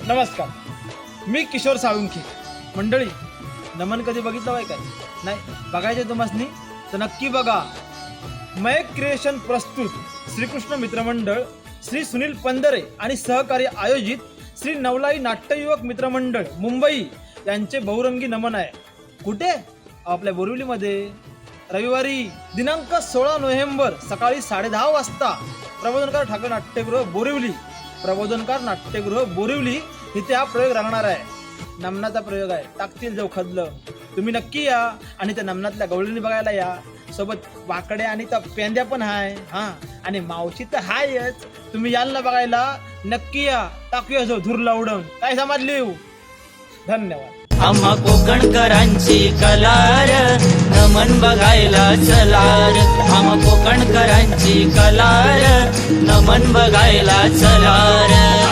नमस्कार, मी किशोर साळुंखे. मंडळी, नमन कधी बघितलं आहे काय? नाही बघायचे तुम्हाला तर नक्की बघा. मयक क्रिएशन प्रस्तुत श्रीकृष्ण मित्रमंडळ, श्री सुनील पंधरे आणि सहकारी आयोजित श्री नवलाई नाट्ययुवक मित्रमंडळ मुंबई यांचे बहुरंगी नमन आहे. कुठे? आपल्या बोरिवलीमध्ये. रविवारी दिनांक 16 नोव्हेंबर सकाळी 10:30 वाजता प्रबोधनकार ठाकर नाट्यगृह बोरिवली, प्रबोधनकार नाट्यगृह बोरिवली इथे हा प्रयोग रंगणार आहे. नमनाचा प्रयोग आहे. टाकतील जाऊ खदलं. तुम्ही नक्की या आणि त्या नमनातल्या गवळणी बघायला या. सोबत वाकड्या आणि त्या पेंद्या पण आहे. हा, आणि मावशी तर हायच. तुम्ही याल ना बघायला, नक्की या. टाकूया जो धूर लावडून. काय समजली? धन्यवाद. आम्हा कोकणकरांची कलार नमन बघायला चलार. आम्हा कोकणकरांची कलार नमन बघायला चलार.